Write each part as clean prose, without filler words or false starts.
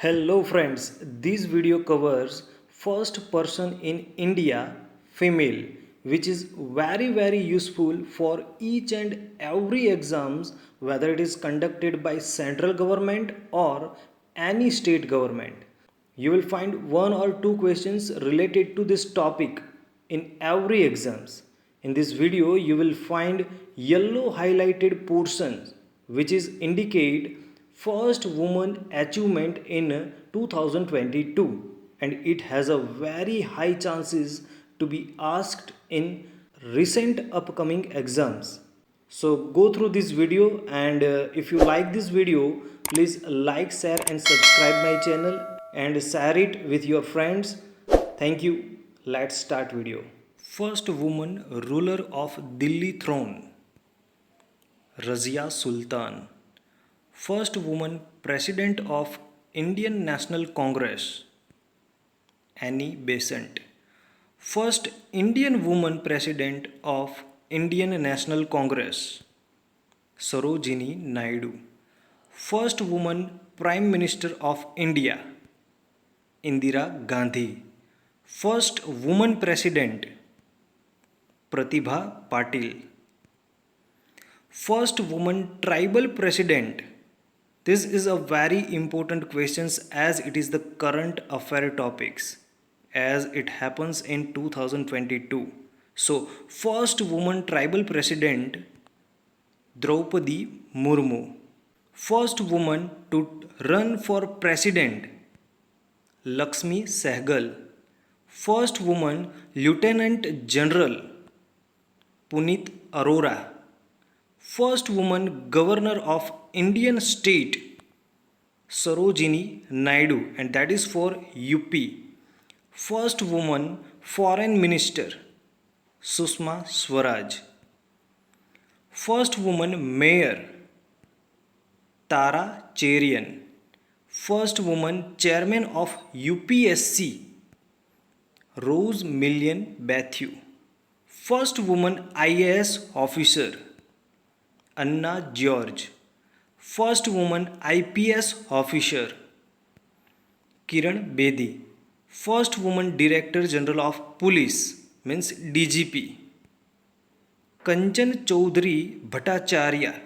Hello friends, this video covers first person in India female, which is very useful for each and every exams, whether it is conducted by central government or any state government. You will find one or two questions related to this topic in every exams. In this video you will find yellow highlighted portions which is indicate first woman achievement in 2022, and it has a very high chances to be asked in recent upcoming exams. So go through this video, and if you like this video, please like, share and subscribe my channel and share it with your friends. Thank you. Let's start video. First woman ruler of Delhi throne, Razia Sultan. First woman president of Indian National Congress, Annie Besant. First Indian woman president of Indian National Congress, Sarojini Naidu. First woman prime minister of India, Indira Gandhi. First woman president, Pratibha Patil. First woman tribal president. This is a very important question as it is the current affair topics as it happens in 2022. So first woman tribal president, Draupadi Murmu. First woman to run for president, Lakshmi Sehgal. First woman lieutenant general, Punit Arora. First woman governor of Indian state, Sarojini Naidu, and that is for UP. First woman foreign minister, Sushma Swaraj. First woman mayor, Tara Cherian. First woman chairman of UPSC, Rose Million Bathew. First woman IAS officer, Anna George. First woman IPS officer, Kiran Bedi. First woman Director General of Police, means DGP, Kanchan Chaudhary Bhattacharya.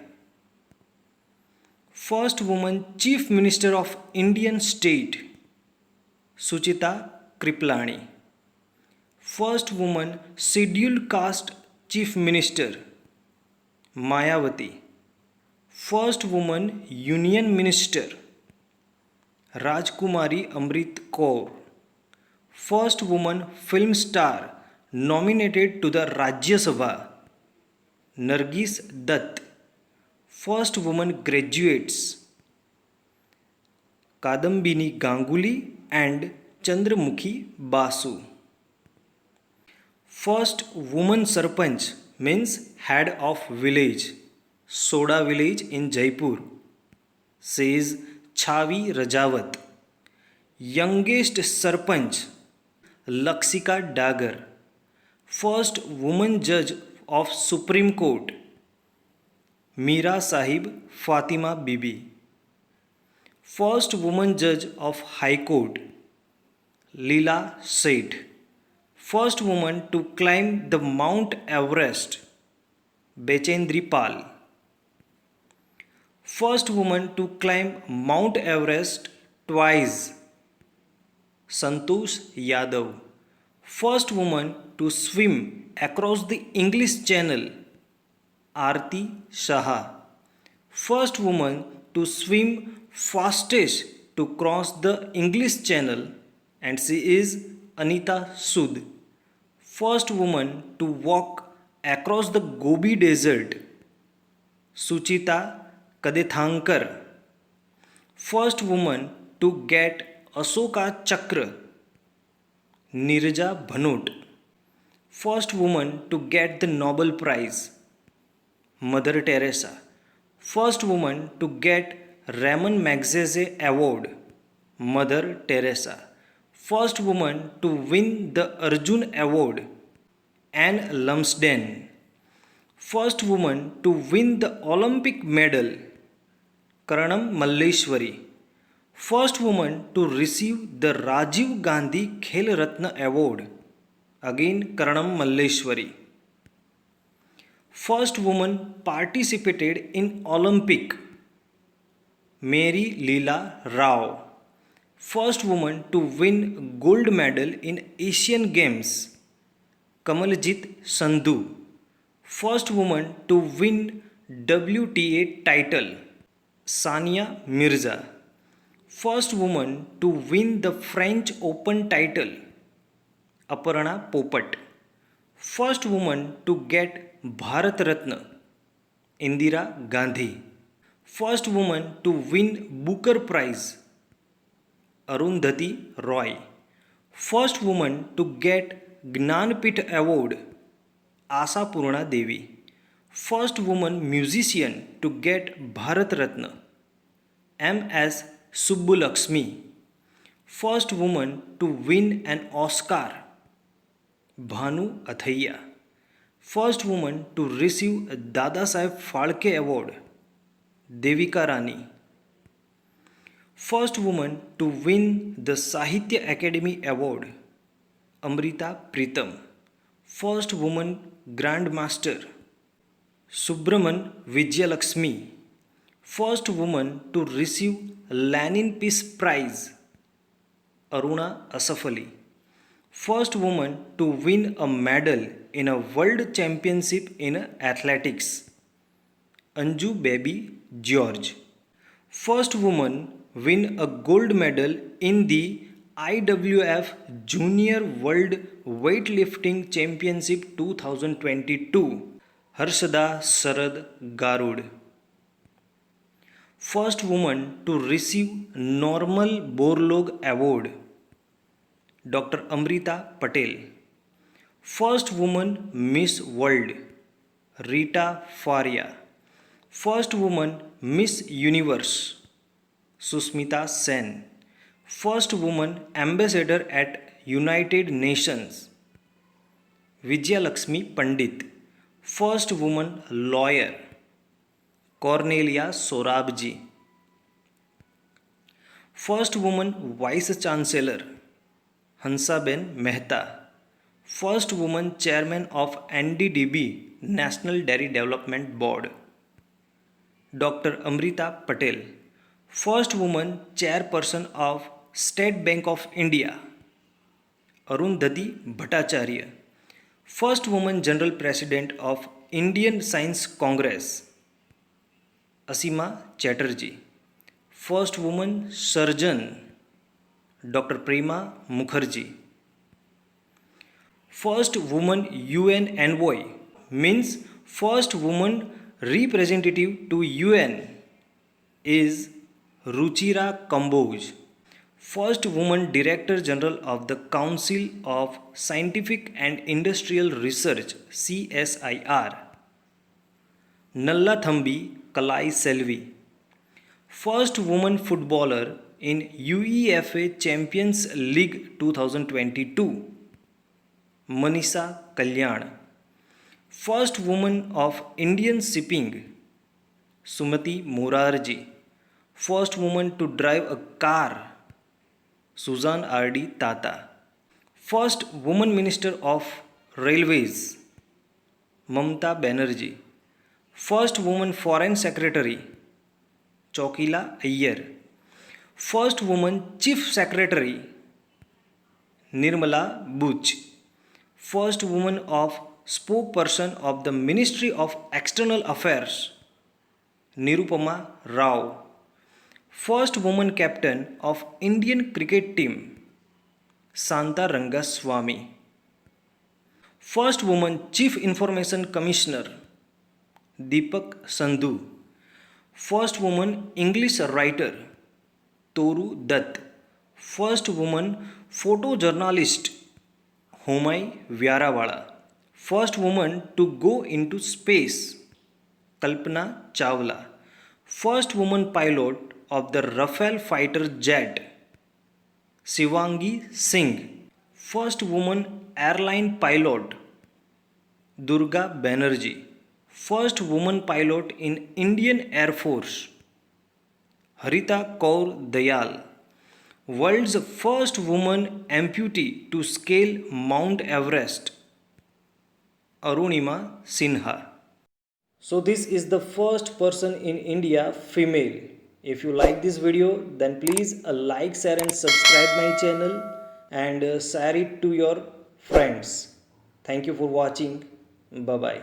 First woman Chief Minister of Indian State, Suchita Kriplani. First woman Scheduled Caste Chief Minister, Mayawati. First woman Union Minister, Rajkumari Amrit Kaur. First woman film star nominated to the Rajya Sabha, Nargis Dutt. First woman graduates, Kadambini Ganguly and Chandramukhi Basu. First woman Sarpanch, means head of village, Soda village in Jaipur, says Chavi Rajawat. Youngest Sarpanch, Laksika Dagar. First woman judge of Supreme Court, Meera Sahib Fatima Bibi. First woman judge of High Court, Leela Seth. First woman to climb the Mount Everest, Bechendri Pal. First woman to climb Mount Everest twice, Santosh Yadav. First woman to swim across the English Channel, Aarti Shah. First woman to swim fastest to cross the English Channel, and she is Anita Sood. First woman to walk across the Gobi Desert, Suchita Kadethankar. First woman to get Ashoka Chakra, Nirja Bhanot. First woman to get the Nobel Prize, Mother Teresa. First woman to get Ramon Magsaysay Award, Mother Teresa. First woman to win the Arjun Award, Anne Lumsden. First woman to win the Olympic medal, Karanam Malleshwari. First woman to receive the Rajiv Gandhi Khel Ratna Award. Again Karanam Malleshwari. First woman participated in Olympic. Mary Leela Rao. First woman to win gold medal in Asian Games. Kamaljit Sandhu. First woman to win WTA title. Sania Mirza. First woman to win the French Open title. Aparna Popat. First woman to get Bharat Ratna. Indira Gandhi. First woman to win Booker Prize. Arundhati Roy. First woman to get Gnanpith Award. Asapurna Devi. First woman musician to get Bharat Ratna. M.S. Subbulakshmi. First woman to win an Oscar. Bhanu Athaiya. First woman to receive a Dadasaheb Phalke Award. Devika Rani. First woman to win the Sahitya Academy Award. Amrita Pritam. First woman Grandmaster. Subraman Vijayalakshmi. First woman to receive Lenin Peace Prize. Aruna Asaf Ali. First woman to win a medal in a world championship in athletics. Anju Baby George. First woman win a gold medal in the IWF Junior World Weightlifting Championship 2022. Harshada Sarad Garud. First woman to receive Normal Borlaug Award. Dr. Amrita Patel. First woman Miss World. Rita Faria. First woman Miss Universe. Susmita Sen. First woman ambassador at United Nations. Vijayalakshmi Pandit. First woman lawyer. Cornelia Sorabji. First woman vice chancellor. Hansaben Mehta. First woman chairman of NDDB National Dairy Development Board. Dr. Amrita Patel. First woman chairperson of State Bank of India. Arundhati Bhattacharya. First woman general president of Indian Science Congress. Asima Chatterjee. First woman surgeon. Dr. Prema Mukherjee. First woman UN envoy means first woman representative to UN is Ruchira Kamboj. First woman director general of the Council of Scientific and Industrial Research CSIR. Nallathambi Kalai Selvi. First woman footballer in UEFA Champions League 2022. Manisha Kalyan. First woman of Indian shipping. Sumati Morarji. First woman to drive a car. Suzanne R.D. Tata. First woman minister of railways. Mamta Banerjee. First woman foreign secretary. Chokila Iyer. First woman chief secretary. Nirmala Buch. First woman of spokesperson of the Ministry of External Affairs. Nirupama Rao. First woman captain of Indian cricket team. Santa Rangaswamy. First woman chief information commissioner. Deepak Sandhu. First woman English writer. Toru Dutt. First woman photojournalist. Homai Vyarawala. First woman to go into space. Kalpana Chawla. First woman pilot of the Rafale fighter jet. Shivangi Singh. First woman airline pilot. Durga Banerjee. First woman pilot in Indian Air Force. Harita Kaur Dayal. World's first woman amputee to scale Mount Everest, Arunima Sinha. So this is the first person in India female. If you like this video, then please like, share and subscribe my channel, and share it to your friends. Thank you for watching. Bye bye.